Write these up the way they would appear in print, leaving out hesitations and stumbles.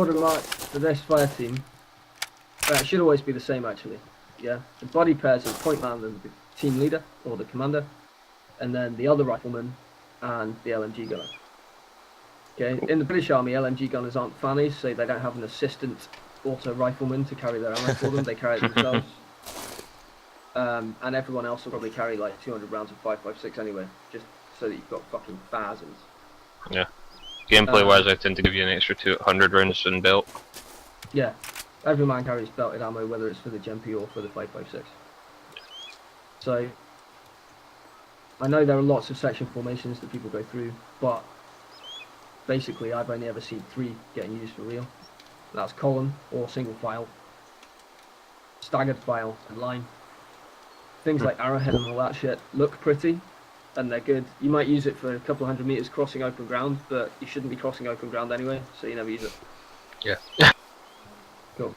order of march for this fire team, it should always be the same actually. Yeah, the body pairs are the point man and the team leader or the commander, and then the other rifleman and the LMG gunner. Okay, in the British Army, LMG gunners aren't fannies, so they don't have an assistant auto rifleman to carry their ammo for them. They carry it themselves. And everyone else will probably carry like 200 rounds of 5.56 anyway, just so that you've got fucking thousands. Yeah. Gameplay wise, I tend to give you an extra 200 rounds in belt. Yeah. Every man carries belted ammo, whether it's for the GMP or for the 5.56. So, I know there are lots of section formations that people go through, but basically I've only ever seen 3 getting used for real. That's column or single file, staggered file and line. Things like arrowhead and all that shit look pretty, and they're good. You might use it for a couple of 100 meters crossing open ground, but you shouldn't be crossing open ground anyway, so you never use it. Yeah. Cool.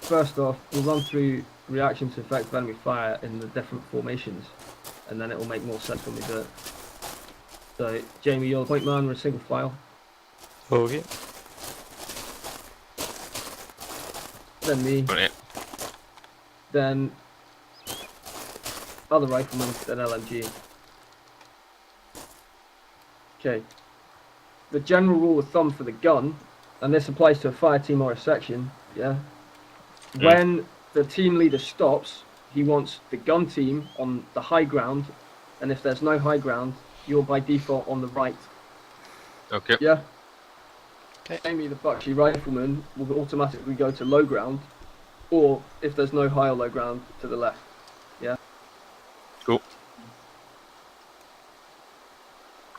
First off, we'll run through reaction to effective enemy fire in the different formations, and then it will make more sense when we do it. So, Jamie, you're the point man, we're a single file. Okay. Then me. Right. Then other rifleman, then LMG. Okay. The general rule of thumb for the gun, and this applies to a fire team or a section, yeah? When the team leader stops, he wants the gun team on the high ground, and if there's no high ground, you're by default on the right. Okay. Yeah? Okay. Amy, the Bucksy rifleman, will automatically go to low ground, or if there's no high or low ground, to the left. Yeah? Cool.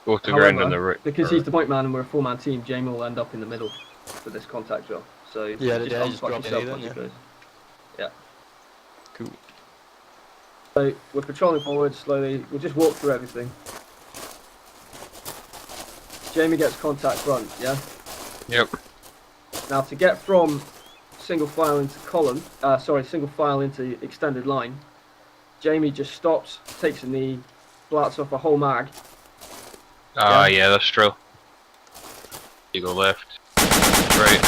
Go to However, ground on the right. because he's the point man and we're a 4-man team, Jamie will end up in the middle for this contact drill. So Yeah, just just unfuck drop yourself in once then, it goes. Yeah. Cool. So we're patrolling forward slowly. We'll just walk through everything. Jamie gets contact front, yeah? Yep. Now to get from single file into column, single file into extended line, Jamie just stops, takes a knee, blats off a whole mag. Yeah, that's true. You go left, right.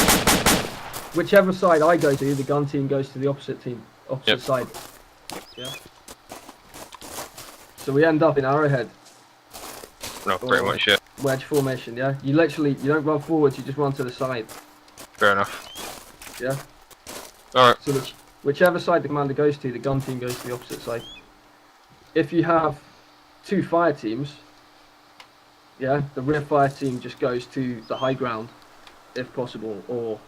Whichever side I go to, the gun team goes to the opposite side. Yeah. So we end up in arrowhead. No, pretty much it. Wedge formation, yeah? You don't run forwards, you just run to the side. Fair enough. Yeah? Alright. So whichever side the commander goes to, the gun team goes to the opposite side. If you have 2 fire teams, yeah, the rear fire team just goes to the high ground, if possible, or,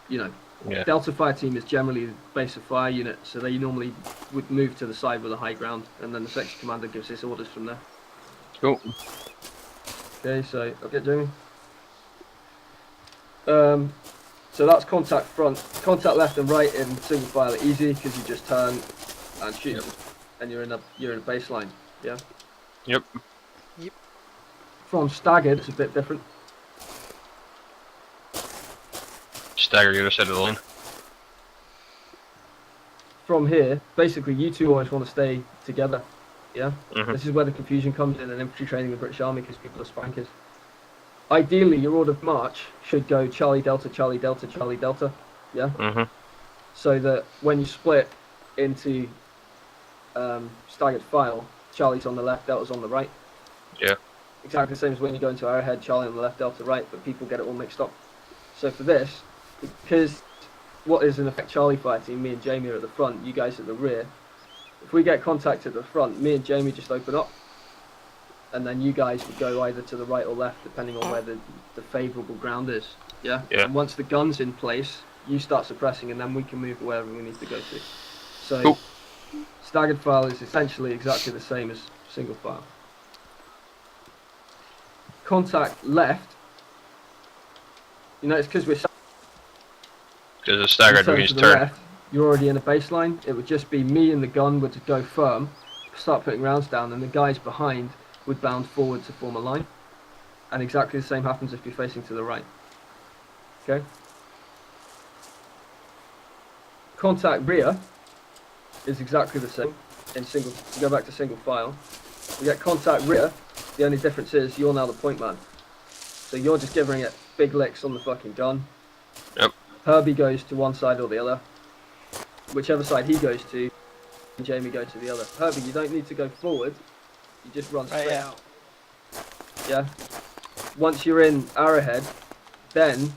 you know, Yeah. Delta fire team is generally the base of fire unit, so they normally would move to the side with the high ground, and then the section commander gives his orders from there. Cool. Okay, so I'll get Jamie. So that's contact front. Contact left and right in single file are easy because you just turn and shoot, and you're in a baseline. Yeah. Yep. From staggered, it's a bit different. Stagger the other side of the line. From here, basically, you two always want to stay together. Yeah. Mhm. This is where the confusion comes in infantry training with British Army because people are spankers. Ideally, your order of march should go Charlie Delta, Charlie Delta, Charlie Delta. Yeah. Mhm. So that when you split into staggered file, Charlie's on the left, Delta's on the right. Yeah. Exactly the same as when you go into arrowhead, Charlie on the left, Delta right, but people get it all mixed up. So for this, because what is in effect Charlie fire team, me and Jamie are at the front, you guys at the rear. If we get contact at the front, me and Jamie just open up, and then you guys would go either to the right or left, depending on where the favourable ground is. Yeah? Yeah. And once the gun's in place, you start suppressing, and then we can move to wherever we need to go to. So, Cool. Staggered file is essentially exactly the same as single file. Contact left, you know, it's because we're Because it's staggered, we to can just the turn. left, you're already in a baseline. It would just be me and the gun would go firm, start putting rounds down, and the guys behind would bound forward to form a line. And exactly the same happens if you're facing to the right. Okay? Contact rear is exactly the same in single. Go back to single file. We get contact rear. The only difference is you're now the point man. So you're just giving it big licks on the fucking gun. Yep. Herbie goes to one side or the other. Whichever side he goes to, and Jamie goes to the other. Herbie, you don't need to go forward. You just run straight yeah. out. Yeah. Once you're in arrowhead, then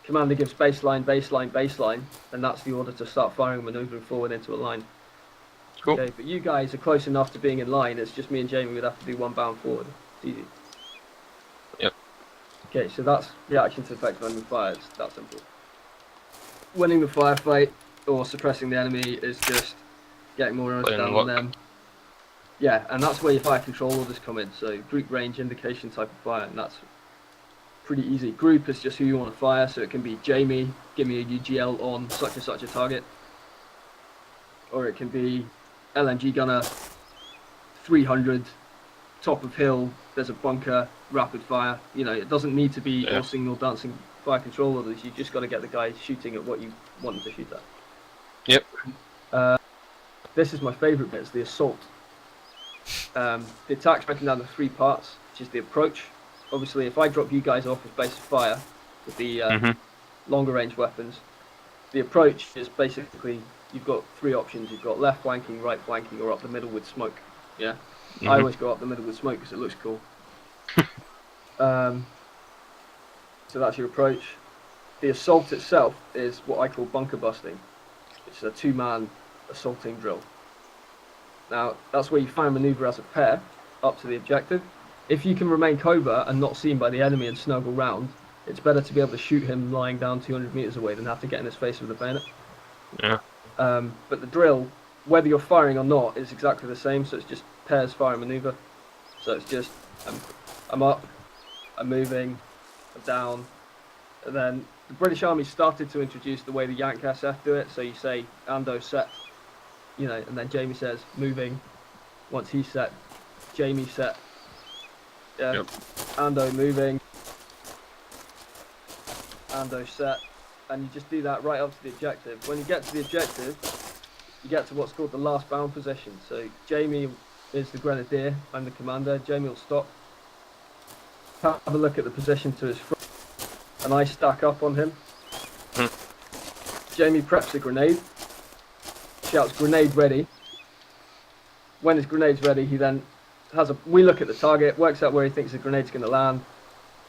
commander gives baseline, baseline, baseline, and that's the order to start firing, maneuvering forward into a line. Cool. Okay, but you guys are close enough to being in line. It's just me and Jamie would have to do one bound forward. It's easy. Yep. Okay, so that's reaction to effective enemy fire. It's that simple. Winning the firefight or suppressing the enemy is just getting more arrows Playing down luck. on them. Yeah, and that's where your fire control orders come in. So group range indication type of fire, and that's pretty easy. Group is just who you want to fire, so it can be Jamie, give me a UGL on such and such a target. Or it can be LMG gunner, 300, top of hill, there's a bunker, rapid fire. You know, it doesn't need to be all signal dancing fire control orders. You just got to get the guy shooting at what you want him to shoot at. Yep. This is my favourite bit, it's the assault. The attack's broken down into 3 parts, which is the approach. Obviously, if I drop you guys off with base of fire with the longer range weapons, the approach is basically, you've got 3 options. You've got left flanking, right flanking, or up the middle with smoke. Yeah? I always go up the middle with smoke because it looks cool. So that's your approach. The assault itself is what I call bunker busting. It's a 2-man assaulting drill. Now, that's where you fire maneuver as a pair up to the objective. If you can remain covert and not seen by the enemy and snuggle round, it's better to be able to shoot him lying down 200 meters away than have to get in his face with a bayonet. Yeah. But the drill, whether you're firing or not, is exactly the same. So it's just pairs fire maneuver. So it's just I'm up, I'm moving, I'm down, and then the British Army started to introduce the way the Yank SF do it. So you say Ando set, you know, and then Jamie says moving. Once he's set, Jamie set. Yeah. Yep. Ando moving. Ando set. And you just do that right up to the objective. When you get to the objective, you get to what's called the last bound position. So Jamie is the grenadier, I'm the commander. Jamie will stop, have a look at the position to his front, and I stack up on him. Jamie preps a grenade, shouts grenade ready. When his grenade's ready, he then we look at the target, works out where he thinks the grenade's going to land,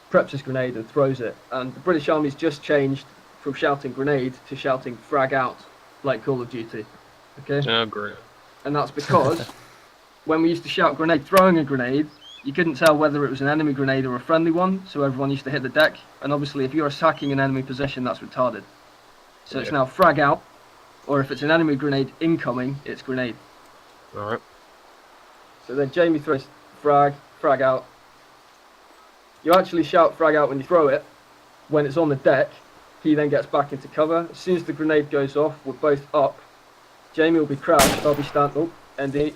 preps his grenade and throws it. And the British Army's just changed from shouting grenade to shouting frag out, like Call of Duty. Okay? Oh, great. And that's because when we used to shout grenade, throwing a grenade, you couldn't tell whether it was an enemy grenade or a friendly one, so everyone used to hit the deck. And obviously, if you're attacking an enemy position, that's retarded. So it's now frag out, or if it's an enemy grenade incoming, it's grenade. Alright. So then Jamie throws frag out. You actually shout frag out when you throw it. When it's on the deck, he then gets back into cover. As soon as the grenade goes off, we're both up. Jamie will be crouched, I'll be standing, ND.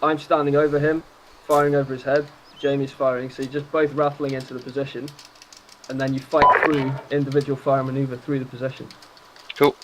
I'm standing over him, firing over his head. Jamie's firing, so you're just both rattling into the position. And then you fight through individual fire maneuver through the position. Cool.